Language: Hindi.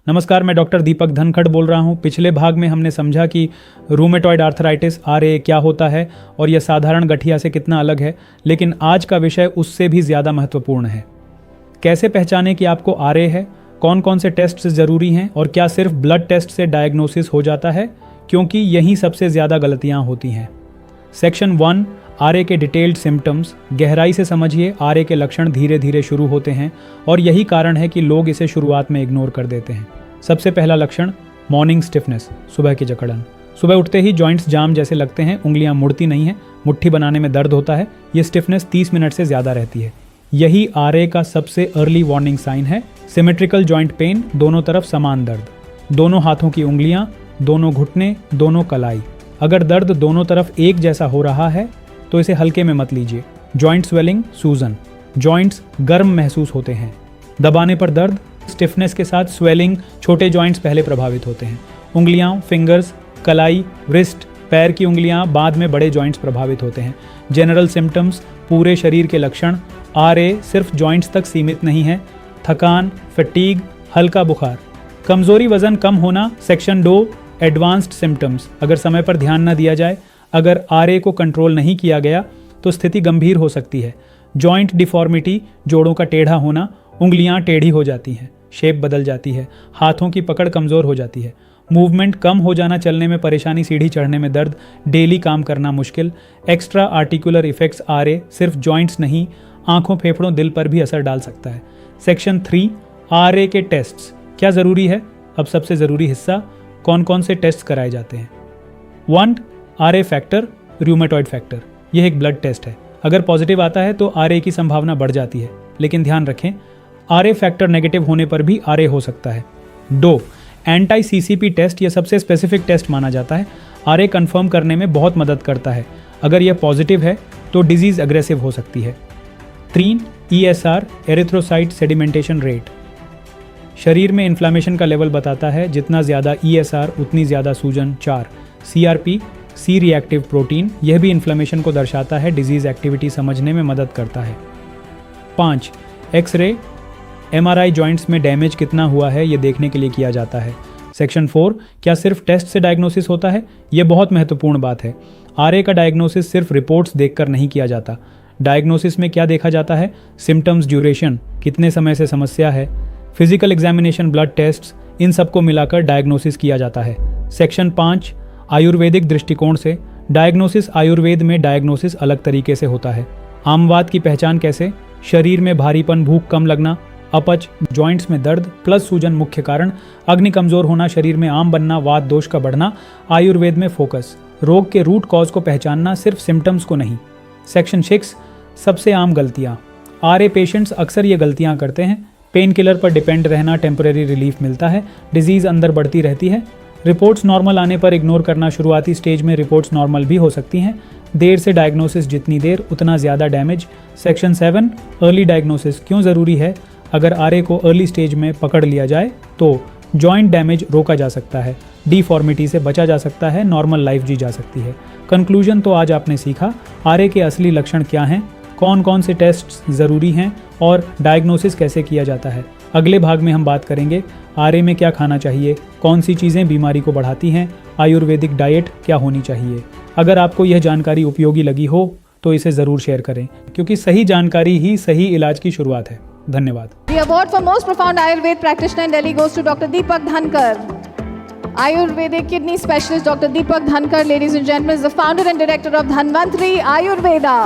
नमस्कार, मैं डॉक्टर दीपक धनखड़ बोल रहा हूँ। पिछले भाग में हमने समझा कि रूमेटॉइड आर्थराइटिस RA क्या होता है और यह साधारण गठिया से कितना अलग है, लेकिन आज का विषय उससे भी ज़्यादा महत्वपूर्ण है। कैसे पहचानें कि आपको RA है, कौन कौन से टेस्ट ज़रूरी हैं और क्या सिर्फ ब्लड टेस्ट से डायग्नोसिस हो जाता है, क्योंकि यहीं सबसे ज़्यादा गलतियाँ होती हैं। सेक्शन 1, RA के डिटेल्ड सिम्टम्स। गहराई से समझिए, RA के लक्षण धीरे धीरे शुरू होते हैं और यही कारण है कि लोग इसे शुरुआत में इग्नोर कर देते हैं। सबसे पहला लक्षण, मॉर्निंग स्टिफनेस, सुबह की जकड़न। सुबह उठते ही जॉइंट्स जाम जैसे लगते हैं, उंगलियां मुड़ती नहीं हैं, मुट्ठी बनाने में दर्द होता है। ये स्टिफनेस 30 मिनट से ज़्यादा रहती है। यही RA का सबसे अर्ली वार्निंग साइन है। सिमेट्रिकल जॉइंट पेन, दोनों तरफ समान दर्द, दोनों हाथों की उंगलियां, दोनों घुटने, दोनों कलाई। अगर दर्द दोनों तरफ एक जैसा हो रहा है तो इसे हल्के में मत लीजिए। जॉइंट स्वेलिंग, सूजन, जॉइंट्स गर्म महसूस होते हैं। दबाने पर दर्द, स्टिफनेस के साथ स्वेलिंग, छोटे जॉइंट्स पहले प्रभावित होते हैं। उंगलियां, फिंगर्स, कलाई, रिस्ट, पैर की उंगलियां, बाद में बड़े जॉइंट्स प्रभावित होते हैं। जनरल सिम्टम्स, पूरे शरीर के लक्षण। RA सिर्फ जॉइंट्स तक सीमित नहीं है। थकान, फटीग, हल्का बुखार, कमजोरी, वजन कम होना। Section 2, advanced symptoms. अगर समय पर ध्यान न दिया जाए, अगर RA को कंट्रोल नहीं किया गया तो स्थिति गंभीर हो सकती है। जॉइंट डिफॉर्मिटी, जोड़ों का टेढ़ा होना, उंगलियां टेढ़ी हो जाती हैं, शेप बदल जाती है, हाथों की पकड़ कमजोर हो जाती है, मूवमेंट कम हो जाना, चलने में परेशानी, सीढ़ी चढ़ने में दर्द, डेली काम करना मुश्किल। एक्स्ट्रा आर्टिकुलर इफेक्ट्स RA सिर्फ जॉइंट्स नहीं, आंखों, फेफड़ों, दिल पर भी असर डाल सकता है। सेक्शन 3, RA के टेस्ट्स। क्या जरूरी है? अब सबसे जरूरी हिस्सा, कौन कौन से टेस्ट कराए जाते हैं। 1, RA फैक्टर, रूमेटॉइड फैक्टर। यह एक ब्लड टेस्ट है। अगर पॉजिटिव आता है तो RA की संभावना बढ़ जाती है, लेकिन ध्यान रखें, RA फैक्टर नेगेटिव होने पर भी RA हो सकता है। 2, एंटी CCP टेस्ट। यह सबसे स्पेसिफिक टेस्ट माना जाता है। RA कंफर्म करने में बहुत मदद करता है। अगर यह पॉजिटिव है तो डिजीज अग्रेसिव हो सकती है। 3, ESR, एरिथ्रोसाइट सेडिमेंटेशन रेट। शरीर में इन्फ्लामेशन का लेवल बताता है, जितना ज़्यादा ESR उतनी ज़्यादा सूजन। 4, CRP, सी रिएक्टिव प्रोटीन। यह भी इन्फ्लेमेशन को दर्शाता है, डिजीज एक्टिविटी समझने में मदद करता है। 5, एक्सरे, MRI जॉइंट्स में डैमेज कितना हुआ है यह देखने के लिए किया जाता है। सेक्शन 4, क्या सिर्फ टेस्ट से डायग्नोसिस होता है? यह बहुत महत्वपूर्ण बात है। RA का डायग्नोसिस सिर्फ रिपोर्ट्स देखकर नहीं किया जाता। डायग्नोसिस में क्या देखा जाता है? सिम्टम्स, ड्यूरेशन, कितने समय से समस्या है, फिजिकल एग्जामिनेशन, ब्लड टेस्ट्स, इन सबको मिलाकर डायग्नोसिस किया जाता है। सेक्शन 5, आयुर्वेदिक दृष्टिकोण से डायग्नोसिस। आयुर्वेद में डायग्नोसिस अलग तरीके से होता है। आमवात की पहचान कैसे? शरीर में भारीपन, भूख कम लगना, अपच, जॉइंट्स में दर्द प्लस सूजन मुख्य कारण। अग्नि कमजोर होना, शरीर में आम बनना, वात दोष का बढ़ना। आयुर्वेद में फोकस, रोग के रूट कॉज को पहचानना, सिर्फ सिम्टम्स को नहीं। सेक्शन 6, सबसे आम गलतियाँ। RA पेशेंट्स अक्सर ये गलतियाँ करते हैं। पेन किलर पर डिपेंड रहना, टेम्परेरी रिलीफ मिलता है, डिजीज अंदर बढ़ती रहती है। रिपोर्ट्स नॉर्मल आने पर इग्नोर करना, शुरुआती स्टेज में रिपोर्ट्स नॉर्मल भी हो सकती हैं। देर से डायग्नोसिस, जितनी देर उतना ज़्यादा डैमेज। सेक्शन 7, अर्ली डायग्नोसिस क्यों ज़रूरी है? अगर RA को अर्ली स्टेज में पकड़ लिया जाए तो जॉइंट डैमेज रोका जा सकता है, डिफॉर्मिटी से बचा जा सकता है, नॉर्मल लाइफ जी जा सकती है। कंक्लूजन तो आज आपने सीखा, RA के असली लक्षण क्या हैं, कौन कौन से टेस्ट ज़रूरी हैं और डायग्नोसिस कैसे किया जाता है। अगले भाग में हम बात करेंगे RA में क्या खाना चाहिए, कौन सी चीज़ें बीमारी को बढ़ाती हैं, आयुर्वेदिक डाइट क्या होनी चाहिए। अगर आपको यह जानकारी उपयोगी लगी हो तो इसे ज़रूर शेयर करें, क्योंकि सही जानकारी ही सही इलाज की शुरुआत है। धन्यवाद। The award for most profound Ayurveda practitioner in Delhi goes to Dr. Deepak Dhankar. Ayurvedic kidney specialist Dr. Deepak Dhankar, ladies and gentlemen, is the founder and director of Dhanvantri Ayurveda.